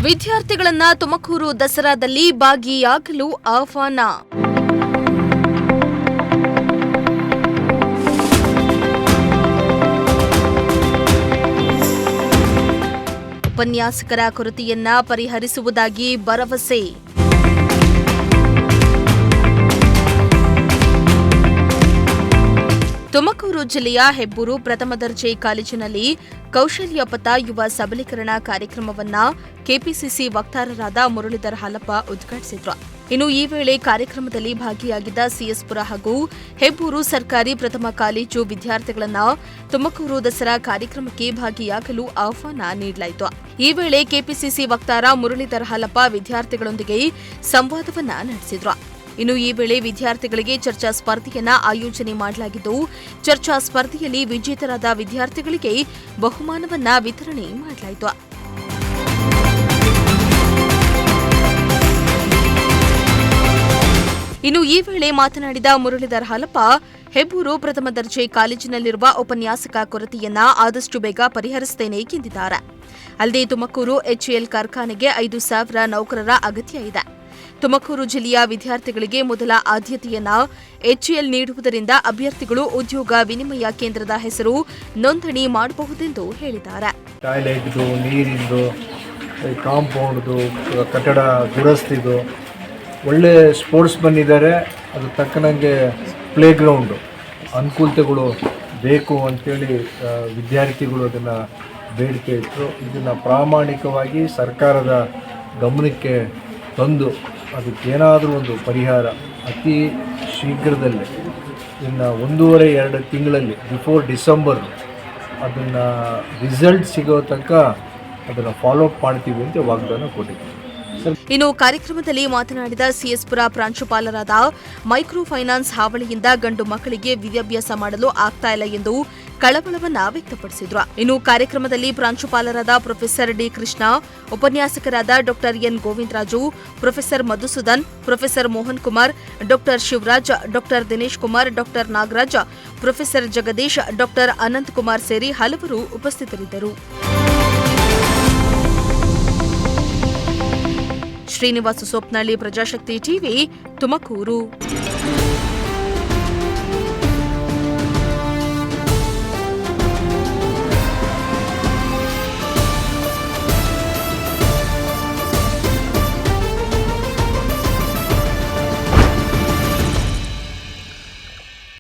ವಿದ್ಯಾರ್ಥಿಗಳನ್ನ ತುಮಕೂರು ದಸರಾದಲ್ಲಿ ಭಾಗಿಯಾಗಲು ಆಹ್ವಾನ. ಉಪನ್ಯಾಸಕರ ಕೊರತೆಯನ್ನ ಪರಿಹರಿಸುವುದಾಗಿ ಭರವಸೆ. ತುಮಕೂರು ಜಿಲ್ಲೆಯ ಹೆಬ್ಬೂರು ಪ್ರಥಮ ದರ್ಜೆ ಕಾಲೇಜಿನಲ್ಲಿ ಕೌಶಲ್ಯ ಪಥ ಯುವ ಸಬಲೀಕರಣ ಕಾರ್ಯಕ್ರಮವನ್ನು ಕೆಪಿಸಿಸಿ ವಕ್ತಾರರಾದ ಮುರಳೀಧರ್ ಹಾಲಪ್ಪ ಉದ್ಘಾಟಿಸಿದರು. ಇನ್ನು ಈ ವೇಳೆ ಕಾರ್ಯಕ್ರಮದಲ್ಲಿ ಭಾಗಿಯಾಗಿದ್ದ ಸಿಎಸ್ಪುರ ಹಾಗೂ ಹೆಬ್ಬೂರು ಸರ್ಕಾರಿ ಪ್ರಥಮ ಕಾಲೇಜು ವಿದ್ಯಾರ್ಥಿಗಳನ್ನು ತುಮಕೂರು ದಸರಾ ಕಾರ್ಯಕ್ರಮಕ್ಕೆ ಭಾಗಿಯಾಗಲು ಆಹ್ವಾನ ನೀಡಲಾಯಿತು. ಈ ವೇಳೆ ಕೆಪಿಸಿಸಿ ವಕ್ತಾರ ಮುರಳೀಧರ್ ಹಾಲಪ್ಪ ವಿದ್ಯಾರ್ಥಿಗಳೊಂದಿಗೆ ಸಂವಾದವನ್ನ ನಡೆಸಿದರು. ಇನ್ನು ಈ ವೇಳೆ ವಿದ್ಯಾರ್ಥಿಗಳಿಗೆ ಚರ್ಚಾ ಸ್ಪರ್ಧೆಯನ್ನ ಆಯೋಜನೆ ಮಾಡಲಾಗಿದ್ದು, ಚರ್ಚಾ ಸ್ಪರ್ಧೆಯಲ್ಲಿ ವಿಜೇತರಾದ ವಿದ್ಯಾರ್ಥಿಗಳಿಗೆ ಬಹುಮಾನವನ್ನ ವಿತರಣೆ ಮಾಡಲಾಯಿತು. ಇನ್ನು ಈ ವೇಳೆ ಮಾತನಾಡಿದ ಮುರಳೀಧರ್ ಹಾಲಪ್ಪ, ಹೆಬ್ಬೂರು ಪ್ರಥಮ ದರ್ಜೆ ಕಾಲೇಜಿನಲ್ಲಿರುವ ಉಪನ್ಯಾಸಕ ಕೊರತೆಯನ್ನ ಆದಷ್ಟು ಬೇಗ ಪರಿಹರಿಸುತ್ತೇನೆ ಎಂದಿದ್ದಾರೆ. ಅಲ್ಲದೆ ತುಮಕೂರು ಎಚ್ಎಎಲ್ ಕಾರ್ಖಾನೆಗೆ 5,000 ನೌಕರರ ಅಗತ್ಯ ಇದೆ. ತುಮಕೂರು ಜಿಲ್ಲೆಯ ವಿದ್ಯಾರ್ಥಿಗಳಿಗೆ ಮೊದಲ ಆದ್ಯತೆಯನ್ನ ಎಚ್ಎಎಲ್ ನೀಡುವುದರಿಂದ ಅಭ್ಯರ್ಥಿಗಳು ಉದ್ಯೋಗ ವಿನಿಮಯ ಕೇಂದ್ರದ ಹೆಸರು ನೋಂದಣಿ ಮಾಡಬಹುದೆಂದು ಹೇಳಿದ್ದಾರೆ. ಟಾಯ್ಲೆಟ್ದು, ನೀರಿಂದು, ಕಾಂಪೌಂಡ್ದು, ಕಟ್ಟಡ ದುರಸ್ತಿದು, ಒಳ್ಳೆ ಸ್ಪೋರ್ಟ್ಸ್ ಬಂದಿದ್ದಾರೆ. ಅದು ತಕ್ಕನಂಗೆ ಪ್ಲೇ ಗ್ರೌಂಡು ಅನುಕೂಲತೆಗಳು ಬೇಕು ಅಂತೇಳಿ ವಿದ್ಯಾರ್ಥಿಗಳು ಅದನ್ನು ಬೇಡಿಕೆ ಇಟ್ಟರು. ಇದನ್ನು ಪ್ರಾಮಾಣಿಕವಾಗಿ ಸರ್ಕಾರದ ಗಮನಕ್ಕೆ ತಂದು ಅದಕ್ಕೇನಾದರೂ ಒಂದು ಪರಿಹಾರ ಅತಿ ಶೀಘ್ರದಲ್ಲೇ ಇನ್ನು 1.5-2 ತಿಂಗಳಲ್ಲಿ ಬಿಫೋರ್ ಡಿಸೆಂಬರ್ ಅದನ್ನು ರಿಸಲ್ಟ್ ಸಿಗೋ ತನಕ ಅದನ್ನು ಫಾಲೋ ಅಪ್ ಮಾಡ್ತೀವಿ ಅಂತ ವಾಗ್ದಾನ ಕೊಟ್ಟಿದ್ದೀವಿ. ಇನ್ನು ಕಾರ್ಯಕ್ರಮದಲ್ಲಿ ಮಾತನಾಡಿದ ಸಿಎಸ್ಪುರ ಪ್ರಾಂಶುಪಾಲರಾದ ಮೈಕ್ರೋ ಫೈನಾನ್ಸ್ ಹಾವಳಿಯಿಂದ ಗಂಡು ಮಕ್ಕಳಿಗೆ ವಿದ್ಯಾಭ್ಯಾಸ ಮಾಡಲು ಆಗ್ತಾ ಇಲ್ಲ ಎಂದು ಕಳವಳವನ್ನ ವ್ಯಕ್ತಪಡಿಸಿದ್ರು. ಇನ್ನು ಕಾರ್ಯಕ್ರಮದಲ್ಲಿ ಪ್ರಾಂಶುಪಾಲರಾದ ಪ್ರೊಫೆಸರ್ ಡಿ ಕೃಷ್ಣ, ಉಪನ್ಯಾಸಕರಾದ doctor N Govindaraju, professor Madhusudan, professor Mohan Kumar, doctor Shivaraj, doctor Dinesh Kumar, doctor Nagaraj, professor Jagadish, doctor Anant Kumar ಸೇರಿ ಹಲವರು ಉಪಸ್ಥಿತರಿದ್ದರು. ಶ್ರೀನಿವಾಸ ಸೋಪ್ನಳ್ಳಿ, ಪ್ರಜಾಶಕ್ತಿ ಟಿವಿ, ತುಮಕೂರು.